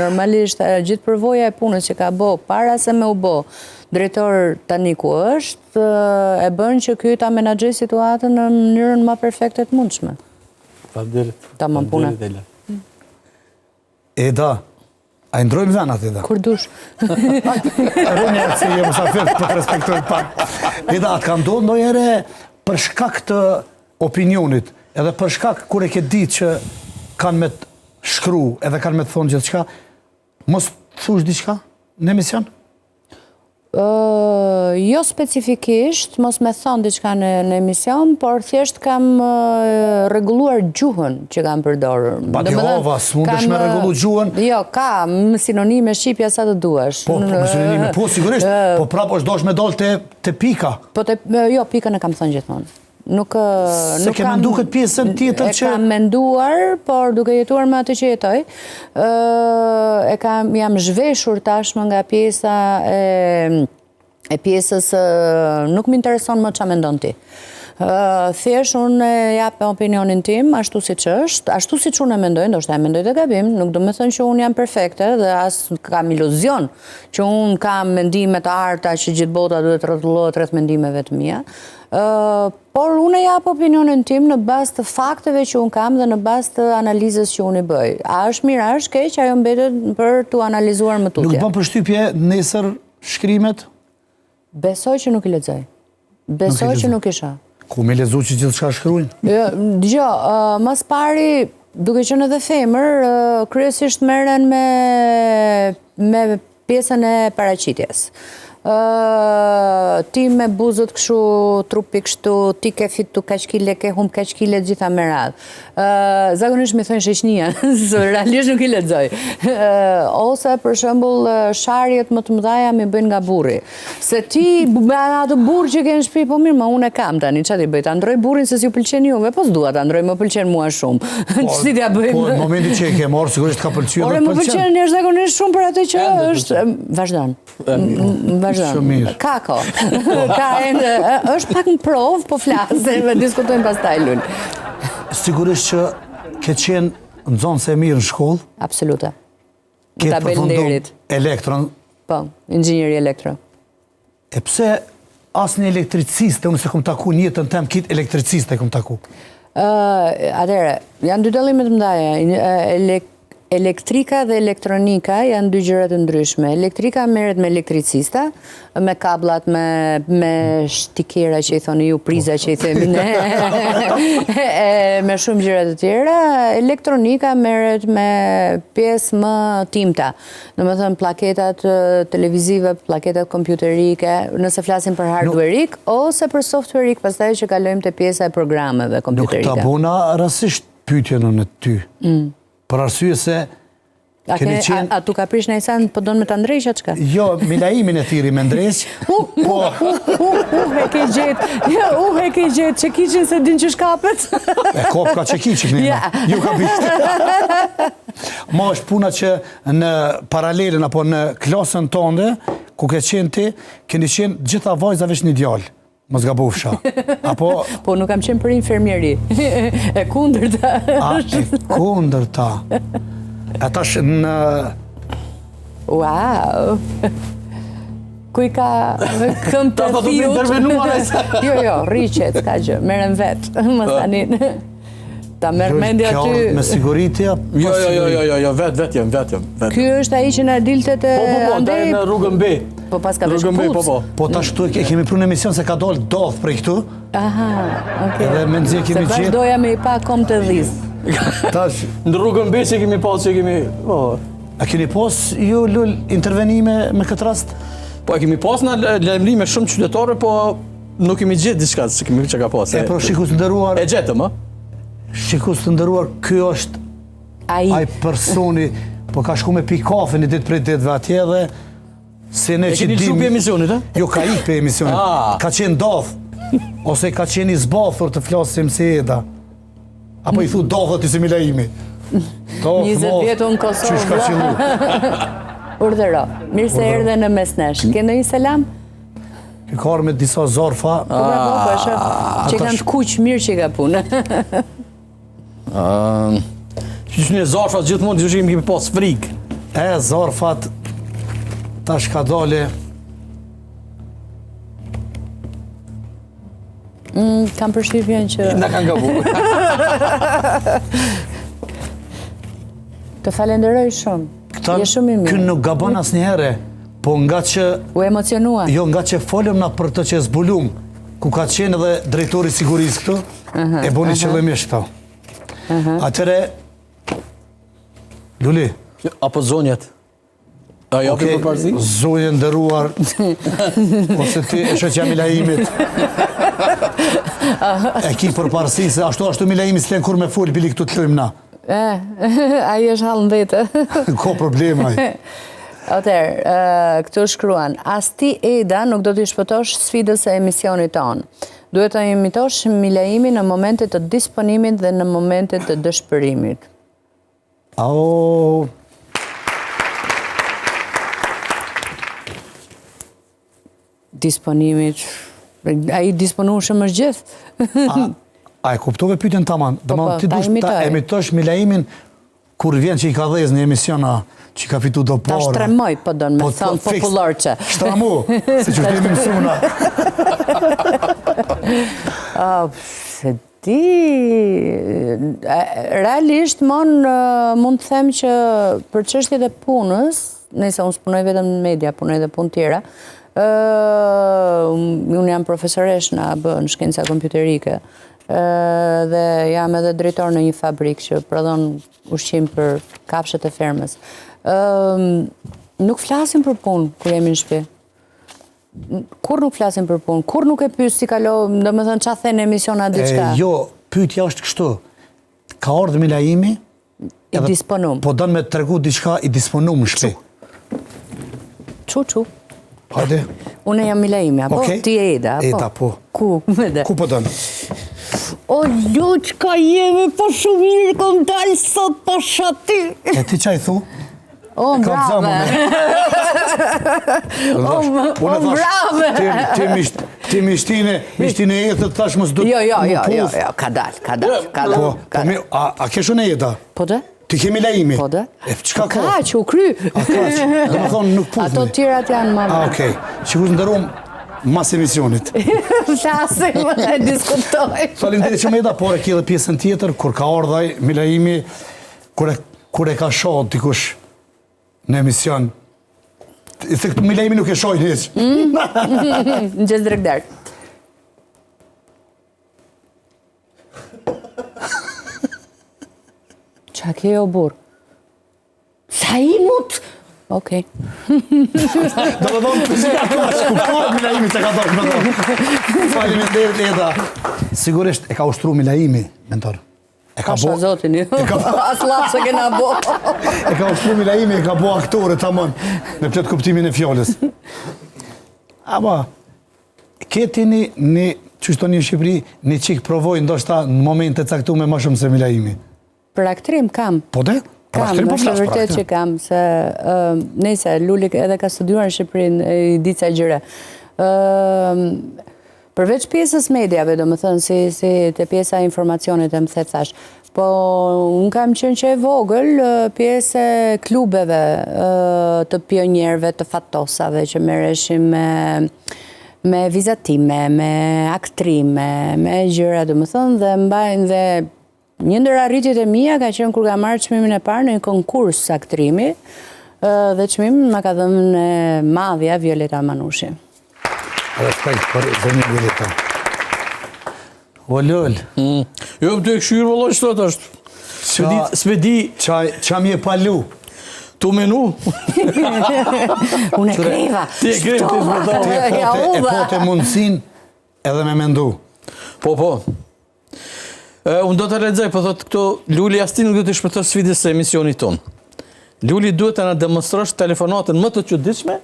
Normalisht, gjithë përvoja e punës që ka bo, para se me u bo, drejtor tani ku është, e bën që ky ta menaxhoj situatën në mënyrën më perfekte të mundshme. Ta më puna. Eda, a i ndrojmë venat, Eda? Kur dush. Rënja që je musafir për të respektojnë pak. Eda, atë ka ndonë dojere për shkak të opinionit, edhe për shkak kur e ke ditë që kanë me të shkru, edhe kanë me të thonë gjithë qka, mos të thush diqka në emision? Jo specifikisht, mos me thonë diçka në emision, por thjesht kam reguluar gjuhën që kam përdorur. Ba di hova, s'mundesh me regulu gjuhën? Jo, ka sinonime shqipja sa të duash. Po, sinonime, po, sigurisht, po prap është dosh me dollë të pika. Jo, pikën e kam thënë gjithmonë. Se ke mendu këtë pjesën tjetër që... E kam menduar, por duke jetuar me atë që jetoj, jam zhveshur tashmë nga pjesa e pjesës nuk më intereson më qa mendon ti. Thjesht unë jap opinionin tim ashtu si që është, ashtu si që unë e mendoj, ndoshta e mendoj të gabim, nuk do me thënë që unë jam perfekte dhe as kam iluzion që unë kam mendimet arta që gjithë bota duhet të rrotullohet rreth mendimeve të mia. Por unë jap opinionin tim në bazë të fakteve që unë kam dhe në bazë të analizës që unë i bëj. A është mirë, a është keq, ajo mbetet për të analizuar më tutje. Nuk bën përshtypje nesër shkrimet? Besoj që nuk i lexoj. Besoj që nuk i shoh. Ku me lezu që gjithë shka shkrujnë? Dgjo, mas pari, duke qenë edhe femër, kryesisht merren me pjesën e paraqitjes. Ti me buzët këshu, trupi kështu, ti ke fitu kaq kile, ke hum kaq kile, gjitha me radhë. Zakonisht me thënë sheshnia, realisht nuk i lexoj. Ose, për shembull, sharjet më të mëdhaja me bëjnë nga burri. Se ti, me atë burr që ke në shtëpi, po mirë, ma unë e kam tani, çfarë i bëj? Ta ndroj burrin se si ju pëlqen juve, po s'dua ta ndroj, më pëlqen mua shumë. Ç'ti t'ja bëjmë? Po, në momentin që e ke marrë, sigurisht ka pëlqyer. Ore, më pëlqen zakonisht shumë për atë që është. Vazhdon. Kako. Është pak në provë, po flasim, diskutojmë pastaj Lul. Sigurisht që ke qenë në zonë se mirë në shkollë. Absolute. Ke përfundon elektron. Po, inxhinieri elektro. E pse asë një elektriciste, unë se kom taku një jetën tem, kitë elektriciste kom taku? Atere, janë dy dallimet mëdha. Elektrika dhe elektronika janë dy gjëra të ndryshme. Elektrika merret me elektricista, me kablat, me shtikera që i thoni ju, priza që i themi ne, me shumë gjëra të tjera. Elektronika merret me pjesë më timta. Domethënë plaketat televizive, plaketat kompjuterike, nëse flasim për hardwareik ose për softwareik, pastaj që kalojmë te pjesa e programeve kompjuterike. Nuk ta bona rastisht pyetjen në ty. Për arsye se A tu ka prish në Isan, po donë me të ndrejsh atë qka? Jo, milaimin e thiri me ndrejsh. E ke gjetë, që kishin se din që shkapet. E kopka që kishin, ju ka pishtë. Ma është puna që në paralelin apo në klasën tënde, ku ke qenë ti, keni qenë gjitha vajza veç një djallë. Mos gabofsha. Apo... Po nuk kam qenë për infirmieri. E kundërta. E kundërta. Atash në... Wow! Kuj ka këmë të fiut? Jo, rriqet, s'ka gjë, merem vetë, më thanin. Ta merë mendja ty... Me siguritja? Jo, vetë jem. Ky është ai që na dilte të andej... Po, në rrugën B. Po pas ka vesh puc. Po ta shtu e kemi pru në emision se ka dollë dodh për i këtu. Aha, okej. Edhe me nëzje kemi gjithë. Se vazhdoja me i pa kom të dhiz. Në rrugën B që kemi pas, që kemi... A keni pas ju lull intervenime me këtë rast? Po, kemi pas në lajmërime shumë qytetare, po nuk kemi gjithë diçka që kemi që ka pas. E pro shikus të ndëruar... E gjetëm, Shikus të ndëruar, kjo është ai personi, po ka shku me pi kafe një ditë prej ditëve atje dhe se ne që dim... E keni shumë për emisionit, Jo, ka i për emisionit. Ka qenë doth, ose ka qenë i zbathur të flasim si Eda. Apo i thu dothët i si Milaimi. 20 vjetë në Kosovë. Qysh ka qenë? Urdhëro, mirë se erdhe në mesnesh. Kene një selam? Ka arë me disa zorfa. Po bravo, që kanë të kuqë mirë që ka punë. Që një zorfat gjithmonë që kemi pas frikë. Zorfat tash ka dole. Kam përshtypjen që... Në kanë gabu. Të falenderoj shumë. Je shumë i mirë. Kënë nuk gabon as njëhere, po nga që... U emocionua. Jo, nga që folëm na për të që zbulum, ku ka qenë edhe drejtori sigurisë këtu, e boni qëllimisht këto. Atëre, Luli. Apo zonjet. A jo për përparësi? Zonje ndëruar, ose ti e shëqja Milaimit. E ki përparësi, se ashtu Milaimi s'len kur me full, bili këtu të lujmë na. Aji është halë në vete. Ko problemaj. Atëherë, këtu shkruan, as ti Eda nuk do t'i shpëtosh sfidës e emisionit tonë. Duhet të imitosh Milaimi në momentet të disponimit dhe në momentet të dëshpërimit. Disponimit... A i disponu shumë është gjithë? A e kuptove pyetjen taman? Ti dush ta imitosh Milaimin kur vjen që i ka dhezë një emisiona që i ka fitu do parë. Ta shtremoj, po donë me thonë popularqe. Shtramu, se që kemi mësuna. Se ti... Realisht, mund të them që për çështjet e punës, nëse unë s'punoj vetëm në media, punoj dhe punë tjera, unë jam profesoresh në AB, në shkenca kompjuterike, dhe jam edhe drejtor në një fabrik që prodhon ushqim për kafshët e fermës. Nuk flasim për punë kur jemi në shtëpi. Kur nuk flasim për punë, kur nuk e pyes si kalo, do më thënë qa thënë emisiona diçka. Jo, pyetja është kështu. Ka ardhur Milaimi, i disponum. Po don me tregu diçka i disponum në shtëpi. Çu. Hajde. Unë jam Milaimi, apo? Ti e Eda, apo? Eda, po. Ku? Ku po donë? O, jo, qka jemi, po shumë mirë, kom dalë sot po shati. E ti qa i thu? O, mbrave. O, mbrave. Ti mishtine e jetët tash mësë du... Jo, ka dalë. A kesh unë e jeta? Po dhe? Ti ke Milaimi? Po dhe? Qka ka? Ka që u kry. A ka që? Dhe më thonë nuk pufni. Ato tjerat janë më... Okej. Qikur ndërum mas emisionit. Flasim, e diskutoj. Faleminderit që me jeta, por e ki dhe pjesën tjetër, kur ka ardhaj Milaimi, kur e kur e ka shoh dikush në emision, se këtë Milajimi nuk e shoh hiç. Në gjës drekder. Qa ke o burë? Sa i mut? Okej. Do të thonë fizika ka kuptuar Milajimi se ka dorë më dorë. Faleminderit Eda. Sigurisht e ka ushtru Milajimi, mentor. E ka Pasha zotin ju. As lapë se kena bo. E ka ushtru Milajimi, e ka bo aktore tamam në plot kuptimin e fjalës. Ama keti një qështoni në Shqipëri, një qik provoj ndoshta në momente caktuar më shumë se Milajimi. Për aktrim kam. Po de? Kam, është vërtet që kam, se nejse, Luli edhe ka studiuar në Shqipërinë, i di ca gjëra. Përveç pjesës mediave, do më thënë, si të pjesa informacionit e më the thash, po unë kam qenë që e vogël pjesë e klubeve të pionjerëve, të fatosave, që merreshim me vizatime, me aktrime, me gjëra, do më thënë, dhe mbajnë dhe një ndër arritjet e mia ka qenë kur ka marrë çmimin e parë në një konkurs aktrimi dhe çmimin ma ka dhënë madhja Violeta Manushi. Respekt për zonjën Violeta. O lol. Jo, më të e këshyrë, vëlloj, që të është. S'me di... Qa mi e palu? Tu menu? Unë e kreva. Ti e kreva, ti s'me E po të mundësin edhe me mendu. Po. Unë do të lexoj, po thotë këto, Luli asti nuk do të shpëtoj sfidës së emisionit tonë. Luli duhet të na demonstrosh telefonatën më të çuditshme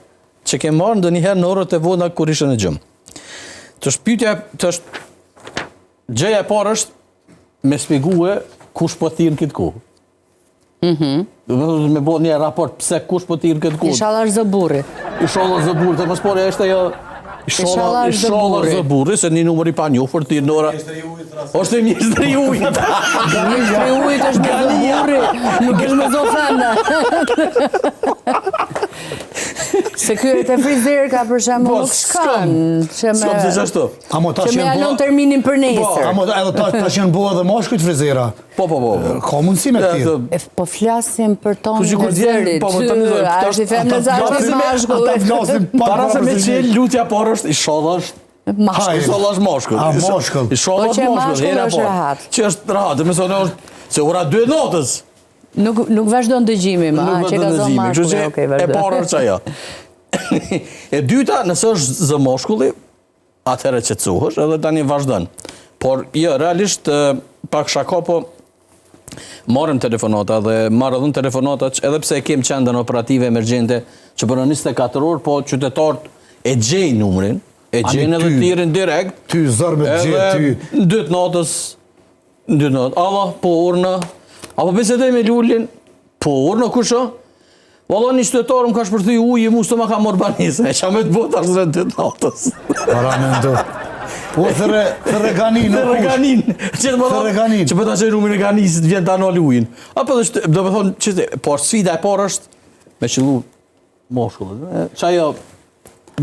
që ke marrë ndonjëherë në orët e vogla kur ishe në gjumë. Të është gjëja e parë është me shpjegue kush po thirr këtë kohë. Do me bo një raport pse kush po thirr këtë kohë. Inshallah është zëburri. Inshallah zëburri, të mos pore është ajo Inshallah zëburri, se një numër i pa njohur thirr në ora. Është Ministri i Ujit. Ministri i Ujit është me zëburri, nuk është me zofana. Se ky te frizer ka për shembull nuk shkan. S'kam se ashtu. Që me alon terminin për nesër. Amo edhe tash janë bua dhe moshkujt frizera. Po. Ka mundësi me këtë. Po flasim për tonë në zërit. Po të më zërit. Ashtë i them në zashtë para se me qenë lutja por është inshallah është inshallah është moshkull. Moshkull. Inshallah është moshkull. është rahat. Që është rahat, më thonë është se ora 2 natës. Nuk vazhdon dëgjimi më, që ka zonë mashkulli. E parë është ajo. E dyta, nëse është zë moshkulli, atëherë qetësohesh edhe tani vazhdon. Por jo, realisht pak shaka po marrëm telefonata dhe marrë edhe telefonata edhe pse e kem qendrën operative emergjente që për në 24 orë, po qytetarët e gjejnë numrin, e gjejnë edhe tirin direkt. Ty zërë me gjejnë, ty. Në 2 natës, Allah, po urna, apo bisedoj me Lulin, po urna kusho, valla një qytetarë më ka shpërthy ujë, mu së më ka morë banise, e qa me të botë ashtë në 2 natës. Para me ndo. Po thërreganin, në kush. Thërreganin. Që përta që rumin e ganisit vjen të anali ujin. Apo dhe do me thonë, që por sfida e parë është me qëllu moshkullët. Që ajo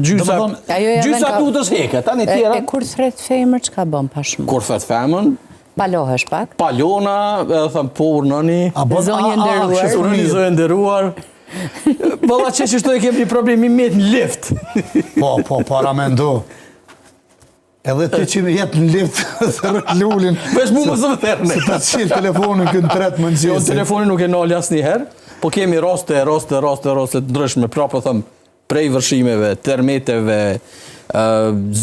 gjysa tutës heke, tani tjera. E kur thret femër, që ka bëm pashmë? Kur thret femën, palohesh pak. Palona, edhe thëmë po urnëni. Zonjë nderuar. Urnëni zonjë nderuar. Valla që shto e kem një problemi me në lift. Po, para me ndo. Edhe ti që jetë në lift thërët Lulin. Vesh mu më zëmë thërë. Se ta qilë telefonin kënë tretë më në Jo, telefonin nuk e nalë asë njëherë, po kemi raste të ndryshme, pra po thëmë prej vërshimeve, termeteve,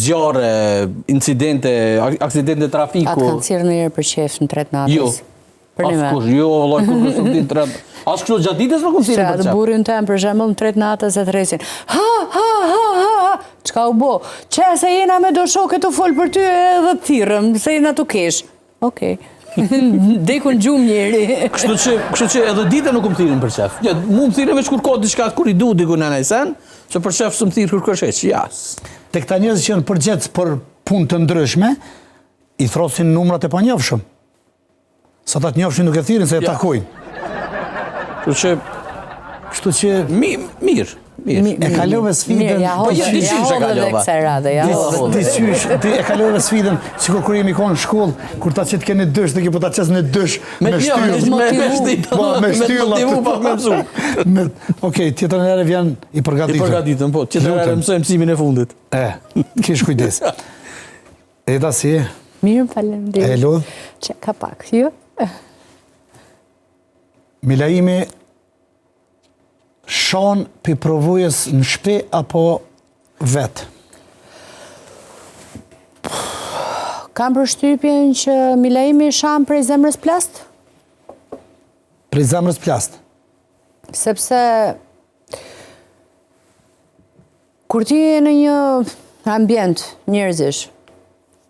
zjarre, incidente, aksidente trafiku. Atë kanë cirë në njërë për qef në tretë natës? Jo. Loj, kur nësë më dinë tretë. Asë kështu gjatë ditës nuk më cirë për qef. Atë burin të për shembull në tretë natës e të resin. Ha! Qka u bo? Që se jena me do shoke të folë për ty edhe të thirëm, se jena të kesh. Okej. Dekun gjumë njeri. Kështu që edhe dite nuk më thirën për qef. Mu më thirën me që kur ka diçka kur i du diku në nejsen, që për qef së më thirë kur kërshec, jas. Te këta njëzë që në përgjecë për punë të ndryshme, i throsin numrat e pa njofshëm. Sa ta të njofshin nuk e thirin se e takojnë. Kështu që... Kështu që... mirë. E kalove sfidën. Mirë, ja hodhe dhe kësaj radhe. Ti e kalove sfidën, sikur kur jemi konë në shkollë, kur ta qëtë keni dësh, dhe ki po ta qesë në dësh me shtyllë. Me motivu pak me mësu. Okej, tjetër herë vjen i përgatitëm. I përgatitëm, po. Tjetër herë mësojmë mësimin e fundit. Kish kujdes. Eda si e? Mirë, faleminderit. E lodh? Që ka pak, jo? Milaimi shon për provojës në shpe apo vetë? Kam përshtypjen që Milaimi shan prej zemrës plast? Prej zemrës plast? Sepse kur ti je në një ambient njerëzish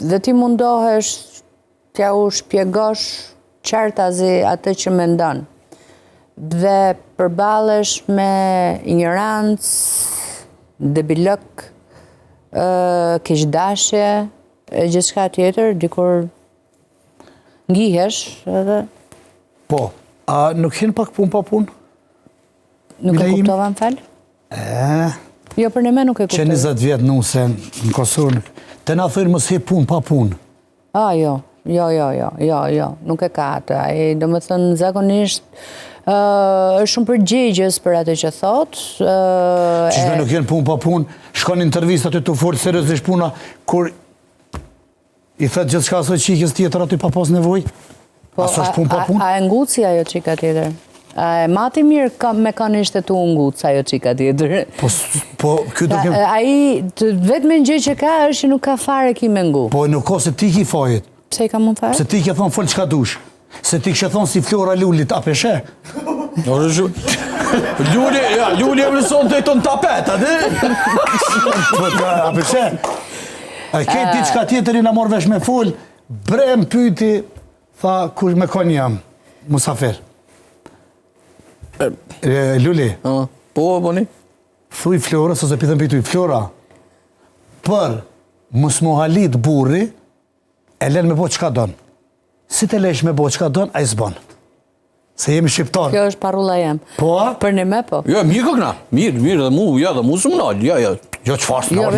dhe ti mundohesh t'ja u shpjegosh qartazi atë që mendon dhe përballesh me ignorancë, debilok, keqdashje, e gjithçka tjetër, dikur ngihesh edhe... Po, a nuk hin pak pun pa pun? Nuk e kuptova më falë? Jo, për në me nuk e kuptova. Që 20 vjetë nuse në Kosovë, të na thërë mos he pun pa pun. Jo, nuk e ka atë. Do më thënë, zakonisht, është shumë përgjegjës për atë që thotë. Qishme nuk jenë pun pa pun, shkon intervjist aty të forë seriosisht puna, kur i thëtë gjithë shka asoj qikës tjetër aty pa pas nevoj? Aso është pun pa pun? A e nguci ajo qika tjetër? A e mati mirë me kanë ishte tu nguc ajo qika tjetër? Po, kjo do kem... A i vetë me në gjë që ka është që nuk ka fare ki me ngu. Po, nuk ka se ti ki fajit. Pse i ka mund fare? Se ti ke thonë folë qka dush. Se ti kështë thonë si Flora Lullit, a peshe? Lulli e mëson të jeton tapet, a di? A peshe? A keti qka tjetër i në morë vesh me folë, brem pyti, tha, kush me konë jam, musafer. Lulli. Po, boni? Thuj Flora, ose pitëm për tuj, Flora, për musmohalit burri, e len me bo qka donë. Si të lesh me bo qka donë, a i s'bonë. Se jemi shqiptarë. Kjo është parulla jem. Po? Për në me po. Jo, mirë këkna. Mirë, dhe mu së më nalë. Jo, qëfar s'nalë.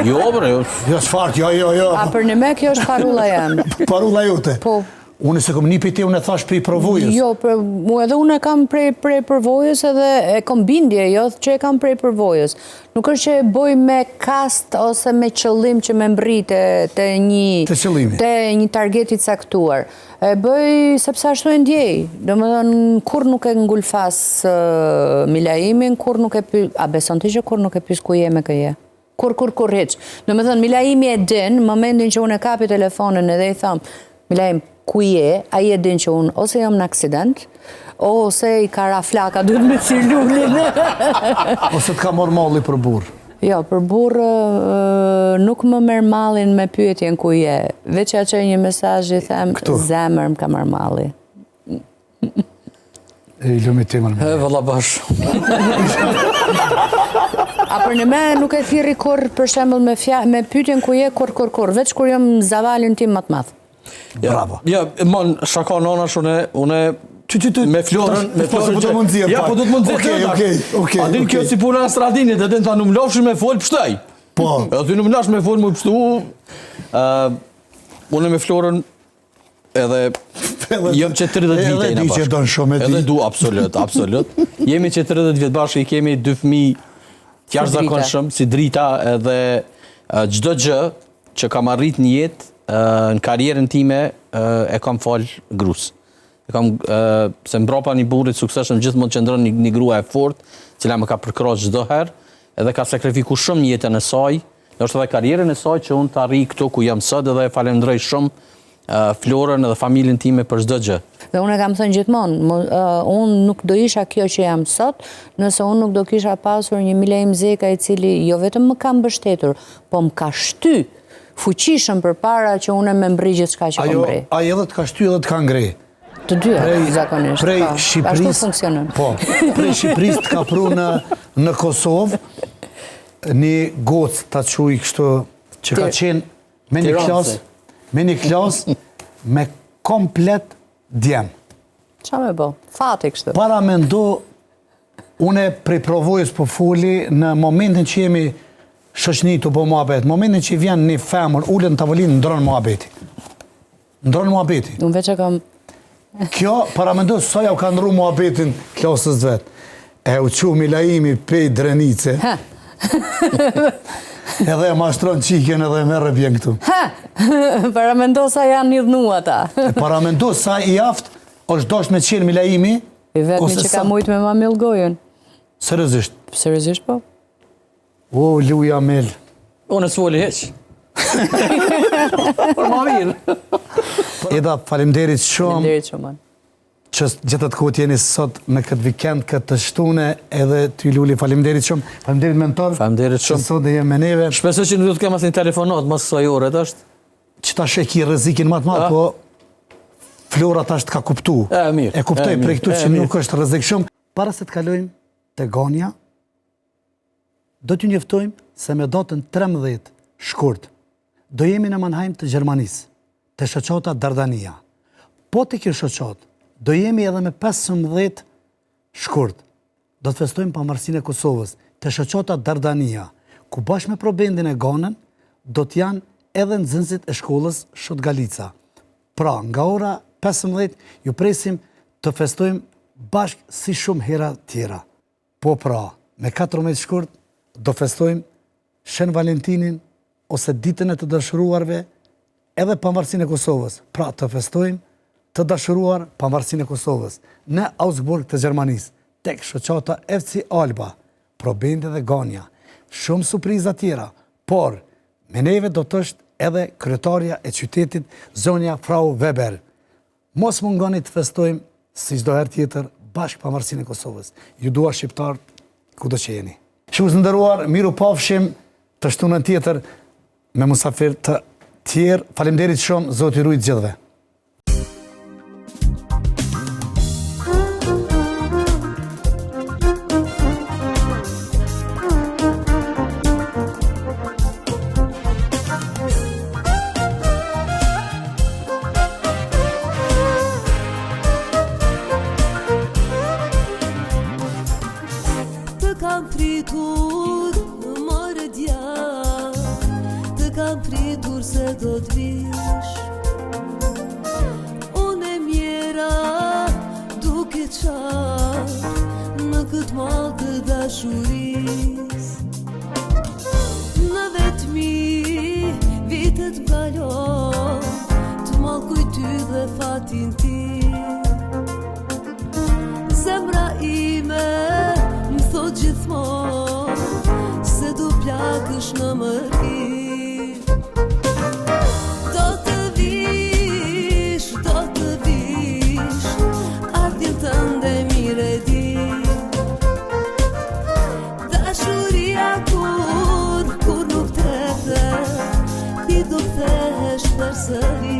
Jo, bre, jo. Jo, qëfar, jo. A për në me kjo është parulla jem. Parulla jote? Po. Unë se kom një piti, unë e thash prej përvojës. Jo, mu edhe unë e kam prej përvojës edhe e kom bindje, jo që e kam prej përvojës. Nuk është që e boj me kast ose me qëllim që me mbrite të një targetit saktuar. E bëj sepse ashtu e ndjej. Do më dhënë, kur nuk e ngulfas Milaimin, kur nuk e pys... A beson të që kur nuk e pys ku je me këje? Kur heq. Do më dhënë, Milaimi e din, momentin që unë e kapi telefonën edhe i thamë, Milaim, ku je, a i e din që unë ose jam në aksident, ose i kara flaka duhet me thirë Lullin. Ose të ka morë malli për burë? Jo, për burë nuk më merë mallin me pyetjen ku je. Veç a që një mesazh i them, zemër më ka marë malli. E i lëmi ti më në me. E, valla bash. A për në me nuk e thiri kur, për shembull me pyetjen ku je, kur. Veç kur jam zavalin tim më të madh. Bravo. Ja, mon, shaka nona une me Florën, ja, po du të mund zirë. Okej. A din kjo si puna në Stradinit, edhe ta nuk lofshin me folë pështaj. Po. Edhe ty nuk lash me folë më pështu. Une me Florën edhe jem që 30 vite i në bashkë. Edhe du, absolut. Jemi që 30 vite bashkë, i kemi 2 fëmijë jashtëzakonshëm, si drita edhe çdo gjë që kam arrit në jetë, në karierën time e kam falë grus. Se mbrapa një burrit suksesshëm gjithmonë qëndron një grua e fortë, cila më ka përkrahur çdo herë, edhe ka sakrifikuar shumë në jetën e saj, ndoshta edhe karrierën e saj që unë të arrij këtu ku jam sot, edhe e falenderoj shumë Florën edhe familjen time për çdo gjë. Dhe unë e kam thënë gjithmonë, unë nuk do isha kjo që jam sot, nëse unë nuk do kisha pasur një Milaim Zeka i cili jo vetëm më ka mbështetur, po më ka shty fuqishëm për para që unë me mbri gjithë shka që po mbri. Ajo edhe të ka shty edhe të ka ngrej. Të dyja, zakonisht. Prej Shqipëris, prej Shqipëris të ka pru në Kosovë, një gocë të quj kështu, që ka qenë me një klasë, me komplet djemë. Qa me bo? Fati kështu. Para me ndo Une prej provojës po foli në momentin që jemi shoqni të po muhabet, momentin që vjen një femër, ulet në tavolinë, ndronë muhabeti. Ndronë muhabeti. Unë veç e kam... Kjo, paramendo, sa ja u ka ndru muhabetin klasës vetë. E u qu Milaimi pej Drenice. Edhe e mashtron qiken edhe e merre bjen këtu. Paramendo sa janë një dhnu ata. Paramendo sa i aftë, është dosh me qenë Milaimi. I vetëmi që ka mujtë me ma mill gojën. Seriozisht. Seriozisht po? O, luja mel. Unë s'voli heq. Por ma mirë. Eda, falemderit shumë Faleminderit shumë. që gjithët kohët jeni sot në këtë vikend, këtë shtune, edhe ty Luli, falemderit shumë. Falemderit mentor. Faleminderit shumë. Që sot dhe jem me neve. Shpresoj që nuk do të kem asnjë telefonat mas kësaj ore, është. Që ta sheki rrezikin më të madh, po Flora tash ka kuptu. Mirë. E kuptoj mirë, prej këtu që mirë. nuk është rrezik shumë. Para se të kalojmë te Gonja, do t'ju njoftojmë se me datën 13 shkurt do jemi në Mannheim të Gjermanisë, te shoqata Dardania. Po te kjo shoqat, do jemi edhe me 15 shkurt. Do të festojmë pavarësinë e Kosovës te shoqata Dardania, ku bashkë me probendin e Ganën do t'janë edhe nxënësit e shkollës Shot Galica. Pra, nga ora 15 ju presim të festojmë bashkë si shumë hera tjera. Po pra, me 14 shkurt do festojmë Shën Valentinin ose ditën e të dashuruarve edhe pavarësinë e Kosovës. Pra, të festojmë të dashuruar pavarësinë e Kosovës në Augsburg të Gjermanisë, tek shoqata FC Alba, Probende dhe Ganja. Shumë surpriza tjera, por me neve do të është edhe kryetarja e qytetit, zonja Frau Weber. Mos mungoni të festojmë si çdo herë tjetër bashkë pavarësinë e Kosovës. Ju dua shqiptar kudo që jeni. Shikues të nderuar, miru pafshim të shtunën tjetër me musafir të tjerë. Faleminderit shumë, Zoti rujt gjithëve. Të kam pritur më dja, të kam pritur se do t'vish. Unë e mjera duke qarë në këtë mal të dashuris. Në vetëmi vitet m'kalon, të mallkuj ty dhe fatin ti. Zemra ime më thot gjithmonë se do plakësh në mërki. Do të vish, ardhjen tënde mire di. Dashuria kur nuk tete, ti do kthehesh përsëri.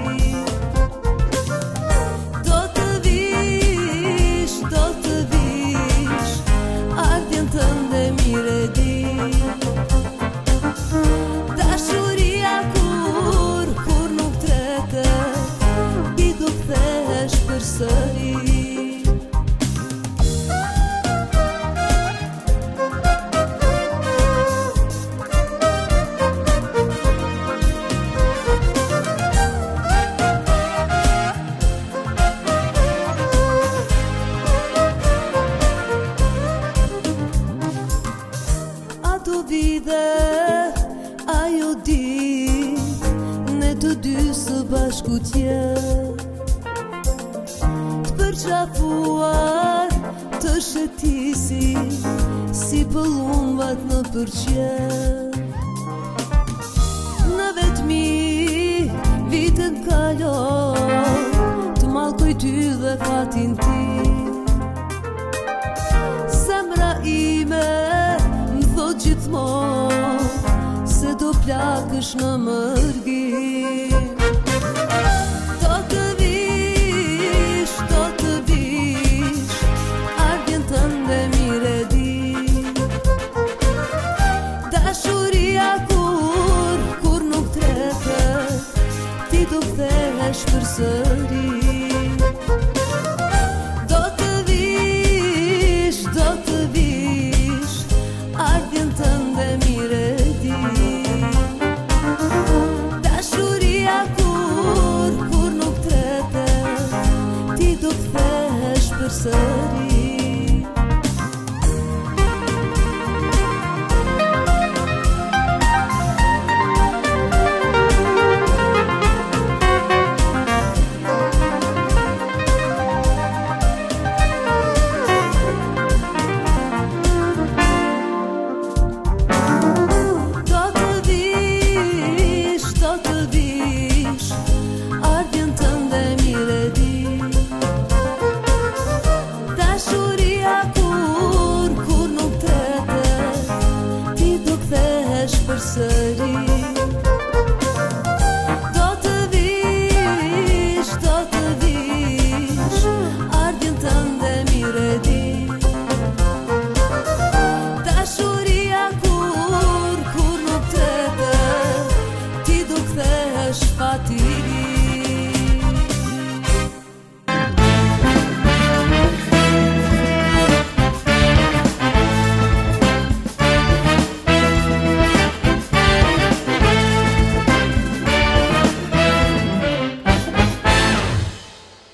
Dashuria kur nuk trete, ti do kthehesh përsëri. Ato vide, ajo di, ne të dy së bashku tjerë. Të përqafuar, të shëtisi, si pëllumbat në përqer. Në vetëmi, vitet kalon, të mallkuj ty dhe fatin ti. Zemra ime gjithmonë se do plakësh në mërgi. Do të vish, ardhjen tënde mire di. Dashuria kur nuk trete, ti do kthehesh përsëri. Do të vish, përsëri